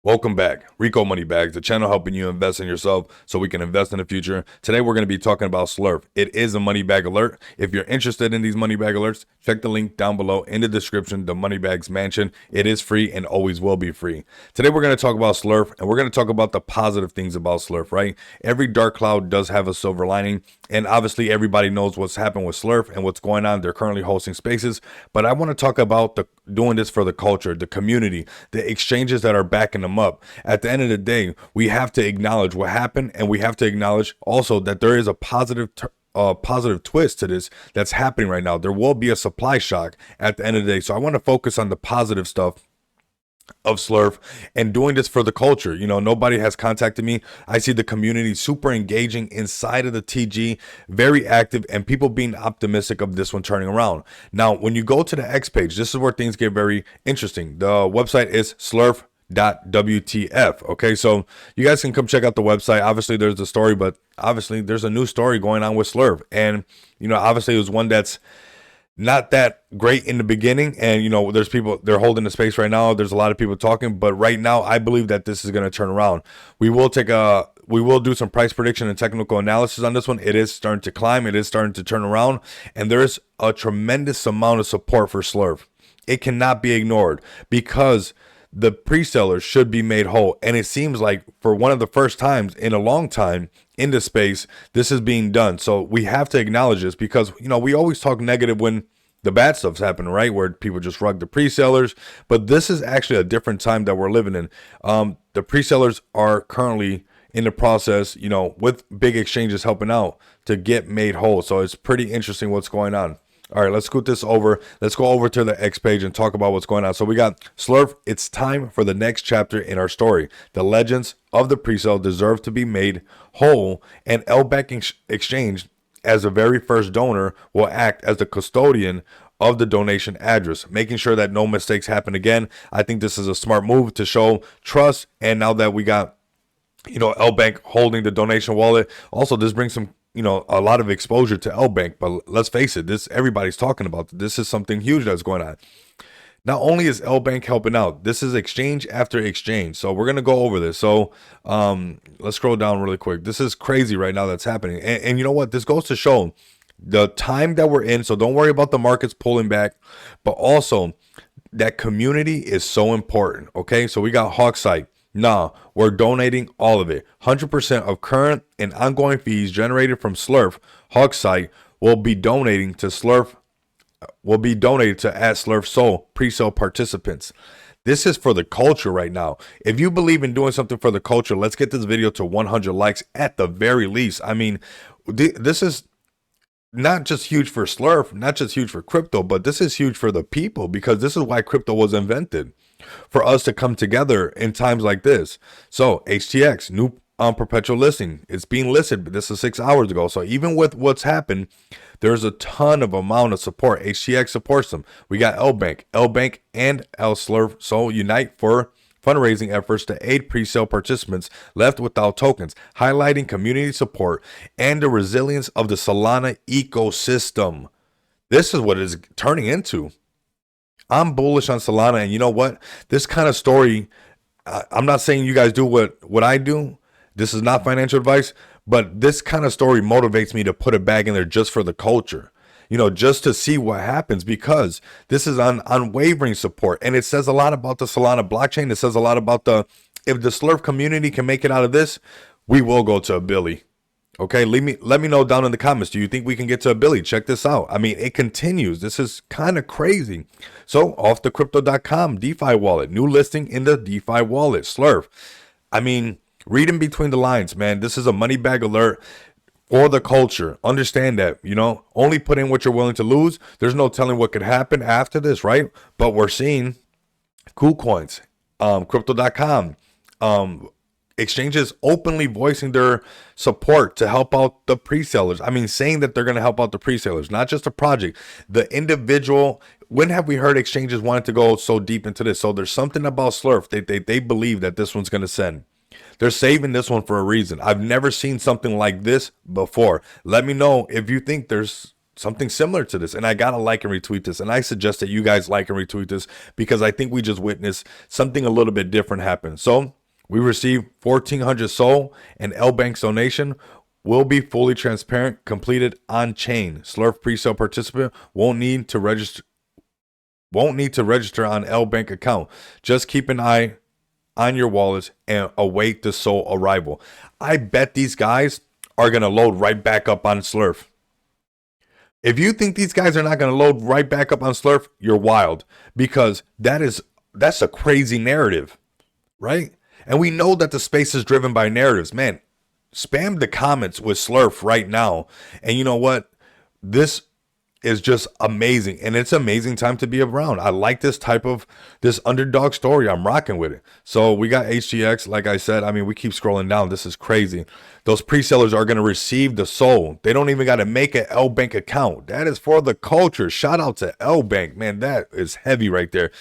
Welcome back. Rico Money Bags, the channel helping you invest in yourself so we can invest in the future. Today, we're going to be talking about Slerf. It is a money bag alert. If you're interested in these money bag alerts, check the link down below in the description, the Money Bags Mansion. It is free and always will be free. Today, we're going to talk about Slerf, and we're going to talk about the positive things about Slerf, right? Every dark cloud does have a silver lining, and obviously, everybody knows what's happened with Slerf and what's going on. They're currently hosting spaces, but I want to talk about doing this for the culture, the community, the exchanges that are backing them up. At the end of the day, we have to acknowledge what happened, and we have to acknowledge also that there is a positive twist to this that's happening right now. There will be a supply shock at the end of the day. So I want to focus on the positive stuff of Slerf and doing this for the culture. You know, nobody has contacted me. I see the community super engaging inside of the TG, very active, and people being optimistic of this one turning around. Now, when you go to the X page, this is where things get very interesting. The website is Slerf.wtf. Okay, so you guys can come check out the website. Obviously, there's the story, but obviously there's a new story going on with Slerf. And, you know, obviously it was one that's not that great in the beginning, and you know, there's people, they're holding the space right now. There's a lot of people talking, but right now I believe that this is going to turn around. We will do some price prediction and technical analysis on this one. It is starting to climb, it is starting to turn around, and there's a tremendous amount of support for Slerf. It cannot be ignored because the pre-sellers should be made whole, and it seems like for one of the first times in a long time in the space, this is being done. So we have to acknowledge this because, you know, we always talk negative when the bad stuff's happening, right? Where people just rug the pre-sellers, but this is actually a different time that we're living in. The pre-sellers are currently in the process, you know, with big exchanges helping out to get made whole. So it's pretty interesting what's going on. All right, let's scoot this over. Let's go over to the X page and talk about what's going on. So we got Slerf. It's time for the next chapter in our story. The legends of the pre-sale deserve to be made whole, and LBank Exchange, as the very first donor, will act as the custodian of the donation address, making sure that no mistakes happen again. I think this is a smart move to show trust. And now that we got, you know, LBank holding the donation wallet, also this brings some, you know, a lot of exposure to LBank. But let's face it, this, everybody's talking about this is something huge that's going on. Not only is LBank helping out, this is exchange after exchange. So we're going to go over this. So let's scroll down really quick. This is crazy right now that's happening. And you know what? This goes to show the time that we're in. So don't worry about the markets pulling back, but also that community is so important. Okay, so we got Hawksite. Nah, we're donating all of it. 100% of current and ongoing fees generated from Slerf Hawksite will be donating to Slerf. Will be donated to @Slerf Soul pre-sale participants. This is for the culture right now. If you believe in doing something for the culture, let's get this video to 100 likes at the very least. I mean, this is not just huge for Slerf, not just huge for crypto, but this is huge for the people, because this is why crypto was invented, for us to come together in times like this. So HTX, new perpetual listing. It's being listed, but this is 6 hours ago. So even with what's happened, there's a ton of amount of support. HTX supports them. We got LBank and Slerf Soul unite for fundraising efforts to aid pre-sale participants left without tokens, highlighting community support and the resilience of the Solana ecosystem. This is what it is turning into. I'm bullish on Solana, and you know what? This kind of story, I'm not saying you guys do what I do. This is not financial advice, but this kind of story motivates me to put a bag in there just for the culture, you know, just to see what happens, because this is unwavering support. And it says a lot about the Solana blockchain. It says a lot about if the Slerf community can make it out of this, we will go to a Billy. Okay, let me know down in the comments. Do you think we can get to a Billy? Check this out. I mean, it continues. This is kind of crazy. So off the crypto.com DeFi wallet, new listing in the DeFi wallet, Slerf. I mean, reading between the lines, man, this is a money bag alert for the culture. Understand that, you know, only put in what you're willing to lose. There's no telling what could happen after this, right? But we're seeing KuCoins, crypto.com, exchanges openly voicing their support to help out the pre-sellers. I mean, saying that they're going to help out the pre-sellers, not just the project, the individual. When have we heard exchanges wanting to go so deep into this? So there's something about Slerf. They believe that this one's going to send. They're saving this one for a reason. I've never seen something like this before. Let me know if you think there's something similar to this, and I gotta like and retweet this, and I suggest that you guys like and retweet this, because I think we just witnessed something a little bit different happen. So We received 1,400 SOL, and L-Bank's donation will be fully transparent, completed on chain. Slurf pre-sale participant won't need to register on L-Bank account. Just keep an eye on your wallets and await the SOL arrival. I bet these guys are going to load right back up on Slurf. If you think these guys are not going to load right back up on Slurf, you're wild, because that's a crazy narrative, right? And we know that the space is driven by narratives. Man, spam the comments with Slurf right now. And you know what? This is just amazing, and it's an amazing time to be around. I like this underdog story. I'm rocking with it. So we got HGX, like I said. I mean, we keep scrolling down. This is crazy. Those pre-sellers are going to receive the SOL. They don't even got to make an L-Bank account. That is for the culture. Shout out to L-Bank, man. That is heavy right there.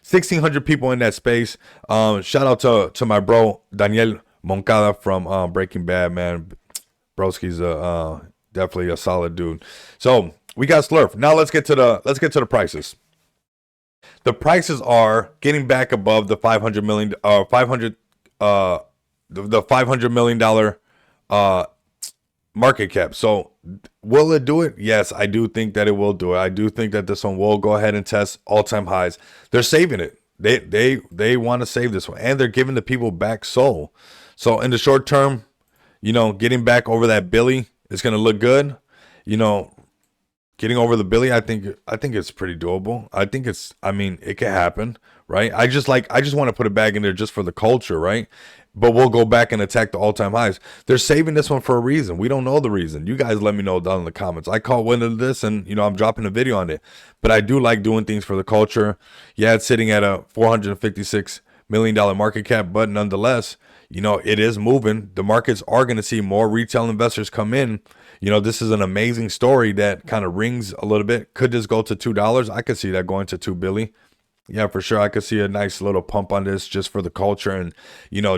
1,600 people in that space. Shout out to my bro Daniel Moncada from Breaking Bad, man. Broski's definitely a solid dude. So we got Slurf. Now let's get to the prices. The prices are getting back above the $500 million market cap. So will it do it? Yes, I do think that it will do it. I do think that this one will go ahead and test all-time highs. They're saving it. They want to save this one, and they're giving the people back SOL. So in the short term, getting back over that Billy is going to look good. Getting over the Billy, I think it's pretty doable. It could happen, right? I just want to put it back in there just for the culture, right? But we'll go back and attack the all-time highs. They're saving this one for a reason. We don't know the reason. You guys let me know down in the comments. I caught wind of this, and I'm dropping a video on it. But I do like doing things for the culture. Yeah, it's sitting at a $456 million market cap, but nonetheless, it is moving. The markets are going to see more retail investors come in. This is an amazing story that kind of rings a little bit. Could this go to $2? I could see that going to $2 billion. Yeah, for sure. I could see a nice little pump on this just for the culture and,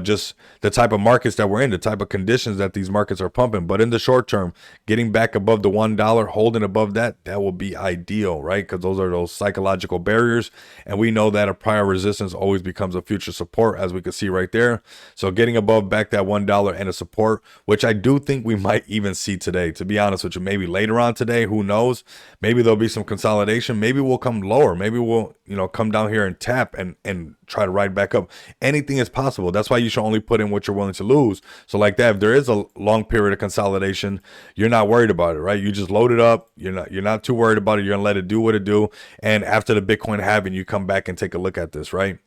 just the type of markets that we're in, the type of conditions that these markets are pumping. But in the short term, getting back above the $1, holding above that will be ideal, right? Because those are those psychological barriers. And we know that a prior resistance always becomes a future support, as we can see right there. So getting above back that $1 and a support, which I do think we might even see today, to be honest with you. Maybe later on today, who knows? Maybe there'll be some consolidation. Maybe we'll come lower. Maybe we'll, come down here and tap and try to ride back up. Anything is possible. That's why you should only put in what you're willing to lose. So like that, if there is a long period of consolidation, you're not worried about it, right? You just load it up. You're not too worried about it. You're gonna let it do what it do. And after the Bitcoin halving, you come back and take a look at this, right?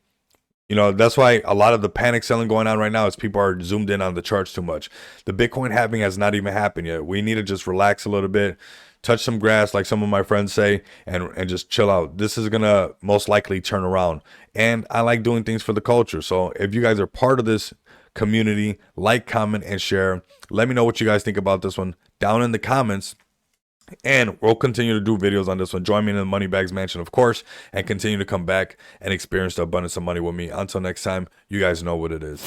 That's why a lot of the panic selling going on right now is people are zoomed in on the charts too much. The Bitcoin halving has not even happened yet. We need to just relax a little bit, touch some grass, like some of my friends say, and just chill out. This is going to most likely turn around. And I like doing things for the culture. So if you guys are part of this community, like, comment, and share. Let me know what you guys think about this one down in the comments. And we'll continue to do videos on this one. Join me in the Moneybags Mansion, of course, and continue to come back and experience the abundance of money with me. Until next time, you guys know what it is.